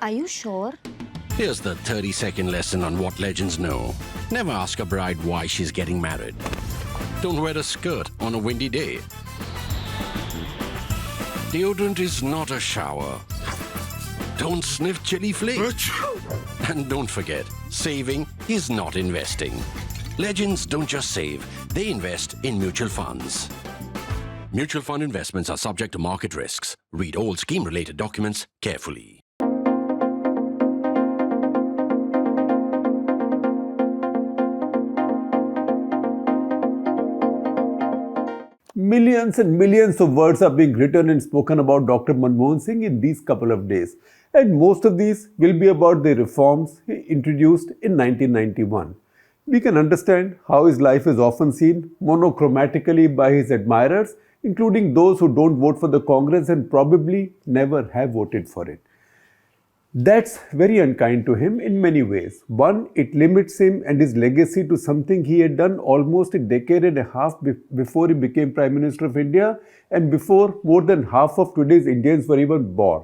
Are you sure? Here's the 30-second lesson on what legends know. Never ask a bride why she's getting married. Don't wear a skirt on a windy day. Deodorant is not a shower. Don't sniff chili flakes. And don't forget, saving is not investing. Legends don't just save, they invest in mutual funds. Mutual fund investments are subject to market risks. Read all scheme-related documents carefully. Millions and millions of words are being written and spoken about Dr. Manmohan Singh in these couple of days. And most of these will be about the reforms he introduced in 1991. We can understand how his life is often seen monochromatically by his admirers, including those who don't vote for the Congress and probably never have voted for it. That's very unkind to him in many ways. One, it limits him and his legacy to something he had done almost a decade and a half before he became Prime Minister of India and before more than half of today's Indians were even born.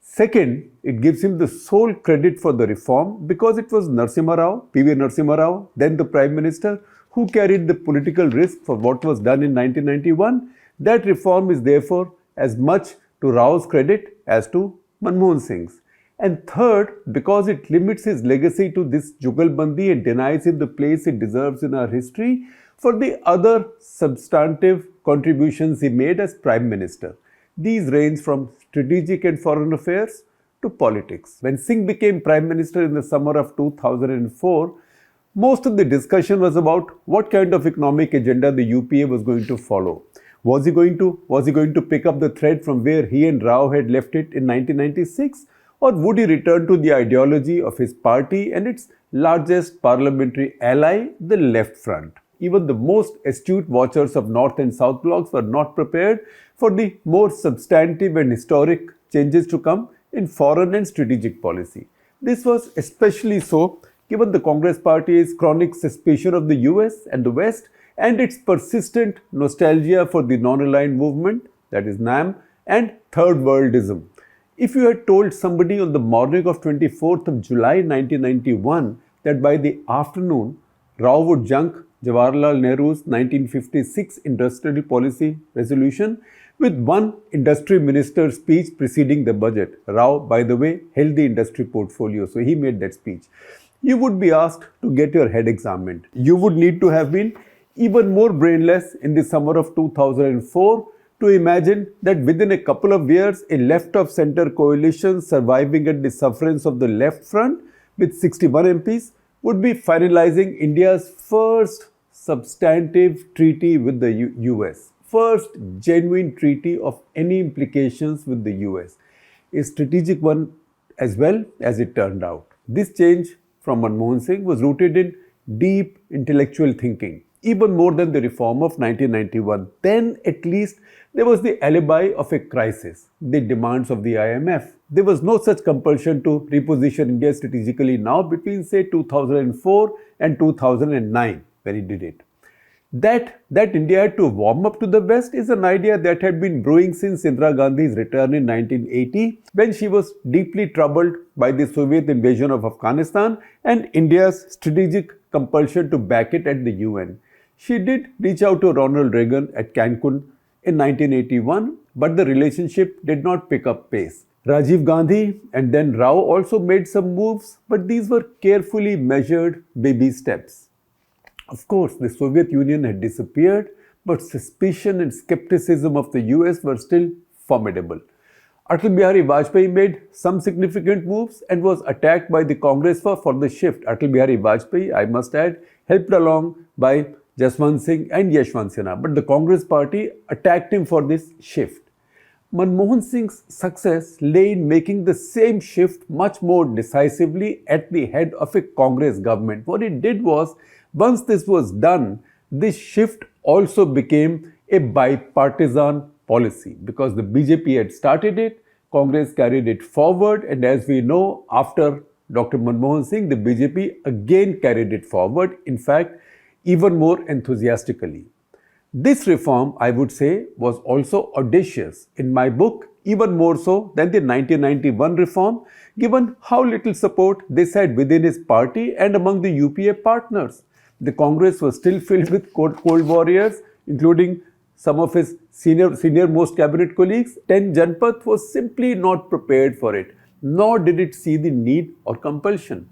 Second, it gives him the sole credit for the reform because it was Narasimha Rao, P.V. Narasimha Rao, then the Prime Minister, who carried the political risk for what was done in 1991. That reform is therefore as much to Rao's credit as to Manmohan Singh's. And third, because it limits his legacy to this Jugalbandi and denies him the place he deserves in our history for the other substantive contributions he made as Prime Minister. These range from strategic and foreign affairs to politics. When Singh became Prime Minister in the summer of 2004, most of the discussion was about what kind of economic agenda the UPA was going to follow. Was he going to pick up the thread from where he and Rao had left it in 1996? Or would he return to the ideology of his party and its largest parliamentary ally, the Left Front? Even the most astute watchers of North and South blocs were not prepared for the more substantive and historic changes to come in foreign and strategic policy. This was especially so given the Congress Party's chronic suspicion of the US and the West and its persistent nostalgia for the non-aligned movement, that is NAM, and Third Worldism. If you had told somebody on the morning of 24th of July 1991 that by the afternoon Rao would junk Jawaharlal Nehru's 1956 industrial policy resolution with one industry minister's speech preceding the budget. Rao, by the way, held the industry portfolio, so he made that speech. You would be asked to get your head examined. You would need to have been even more brainless in the summer of 2004 to imagine that within a couple of years, a left-of-center coalition surviving at the sufferance of the Left Front with 61 MPs would be finalizing India's first substantive treaty with the US. First genuine treaty of any implications with the US. A strategic one as well as it turned out. This change from Manmohan Singh was rooted in deep intellectual thinking, even more than the reform of 1991. Then, at least, there was the alibi of a crisis, the demands of the IMF. There was no such compulsion to reposition India strategically now between, say, 2004 and 2009, when he did it. That India had to warm up to the West is an idea that had been brewing since Indira Gandhi's return in 1980, when she was deeply troubled by the Soviet invasion of Afghanistan and India's strategic compulsion to back it at the UN. She did reach out to Ronald Reagan at Cancun in 1981, but the relationship did not pick up pace. Rajiv Gandhi and then Rao also made some moves, but these were carefully measured baby steps. Of course, the Soviet Union had disappeared, but suspicion and skepticism of the US were still formidable. Atal Bihari Vajpayee made some significant moves and was attacked by the Congress for the shift. Atal Bihari Vajpayee, I must add, helped along by Jaswant Singh and Yashwant Sinha, but the Congress party attacked him for this shift. Manmohan Singh's success lay in making the same shift much more decisively at the head of a Congress government. What it did was, once this was done, this shift also became a bipartisan policy because the BJP had started it, Congress carried it forward, and as we know, after Dr. Manmohan Singh, the BJP again carried it forward, in fact, even more enthusiastically. This reform, I would say, was also audacious. In my book, even more so than the 1991 reform, given how little support this had within his party and among the UPA partners. The Congress was still filled with cold warriors, including some of his senior most cabinet colleagues. 10 Janpath was simply not prepared for it, nor did it see the need or compulsion.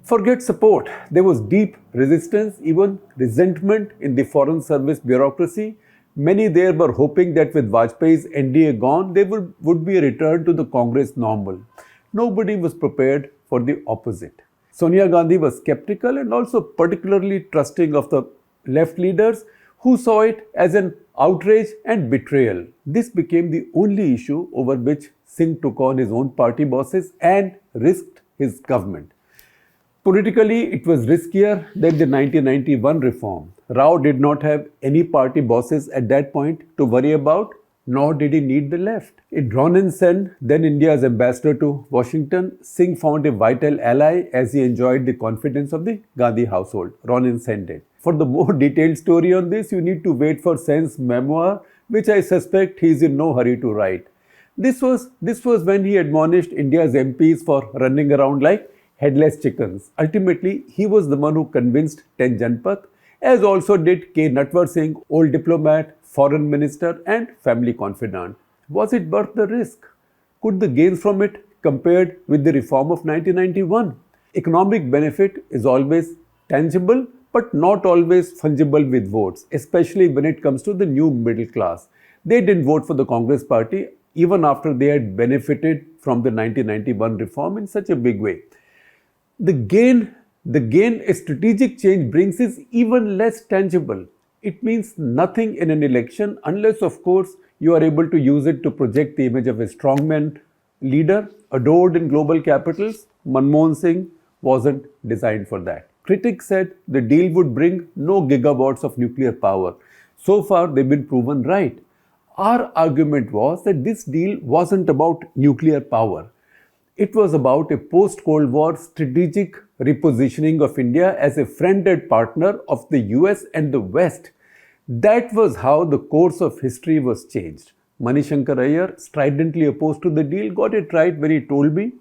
Forget support. There was deep resistance, even resentment in the Foreign Service bureaucracy. Many there were hoping that with Vajpayee's NDA gone, there would be a return to the Congress normal. Nobody was prepared for the opposite. Sonia Gandhi was skeptical and also particularly trusting of the left leaders who saw it as an outrage and betrayal. This became the only issue over which Singh took on his own party bosses and risked his government. Politically, it was riskier than the 1991 reform. Rao did not have any party bosses at that point to worry about, nor did he need the left. In Ronin Sen, then India's ambassador to Washington, Singh found a vital ally as he enjoyed the confidence of the Gandhi household. Ronin Sen did. For the more detailed story on this, you need to wait for Sen's memoir, which I suspect he is in no hurry to write. This was when he admonished India's MPs for running around like headless chickens. Ultimately, he was the one who convinced 10 Janpath, as also did K. Natwar Singh, old diplomat, foreign minister and family confidant. Was it worth the risk? Could the gains from it compared with the reform of 1991? Economic benefit is always tangible but not always fungible with votes, especially when it comes to the new middle class. They didn't vote for the Congress party even after they had benefited from the 1991 reform in such a big way. The gain a strategic change brings is even less tangible. It means nothing in an election unless, of course, you are able to use it to project the image of a strongman leader adored in global capitals. Manmohan Singh wasn't designed for that. Critics said the deal would bring no gigawatts of nuclear power. So far, they've been proven right. Our argument was that this deal wasn't about nuclear power. It was about a post-Cold War strategic repositioning of India as a friend and partner of the US and the West. That was how the course of history was changed. Manishankar Iyer, stridently opposed to the deal, got it right when he told me,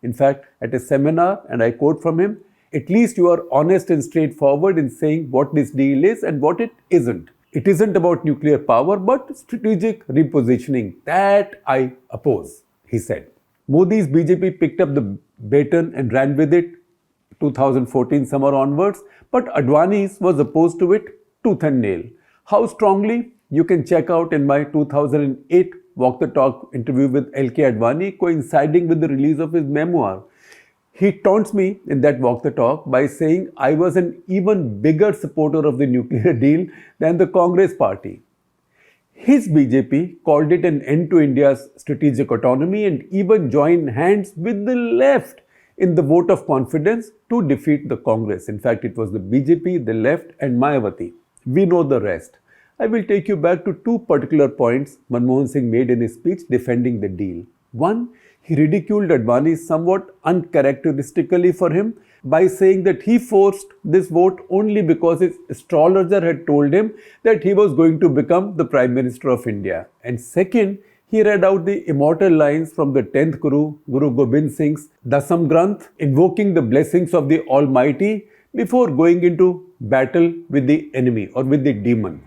in fact, at a seminar, and I quote from him, "At least you are honest and straightforward in saying what this deal is and what it isn't. It isn't about nuclear power, but strategic repositioning. That I oppose," he said. Modi's BJP picked up the baton and ran with it 2014 summer onwards, but Advani's was opposed to it tooth and nail. How strongly? You can check out in my 2008 Walk the Talk interview with LK Advani, coinciding with the release of his memoir. He taunts me in that Walk the Talk by saying I was an even bigger supporter of the nuclear deal than the Congress party. His BJP called it an end to India's strategic autonomy and even joined hands with the left in the vote of confidence to defeat the Congress. In fact, it was the BJP, the left and Mayawati. We know the rest. I will take you back to two particular points Manmohan Singh made in his speech defending the deal. One, he ridiculed Advani somewhat uncharacteristically for him by saying that he forced this vote only because his astrologer had told him that he was going to become the Prime Minister of India. And second, he read out the immortal lines from the 10th Guru, Guru Gobind Singh's Dasam Granth, invoking the blessings of the Almighty before going into battle with the enemy or with the demon.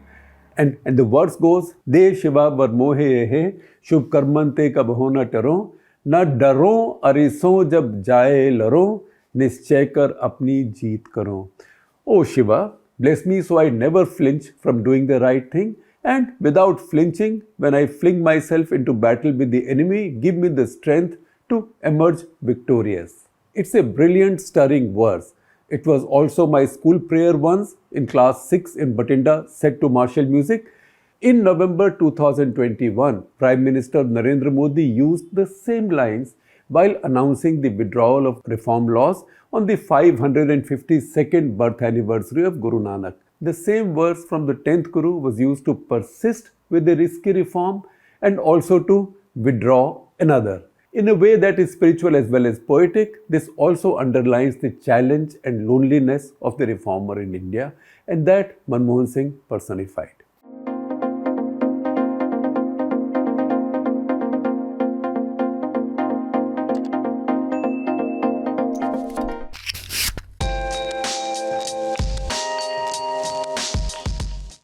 And the verse goes, De Shiva var mohe ehe, Shubh karmante kab hona taro, na daro ariso jab jaye laro, nischay kar apni jeet karo. Oh Shiva, bless me so I never flinch from doing the right thing, and without flinching, when I fling myself into battle with the enemy, give me the strength to emerge victorious. It's a brilliant, stirring verse. It was also my school prayer once in class 6 in Batinda, set to martial music. In November 2021, Prime Minister Narendra Modi used the same lines while announcing the withdrawal of reform laws on the 552nd birth anniversary of Guru Nanak. The same verse from the 10th Guru was used to persist with the risky reform and also to withdraw another. In a way that is spiritual as well as poetic, this also underlines the challenge and loneliness of the reformer in India, and that Manmohan Singh personified.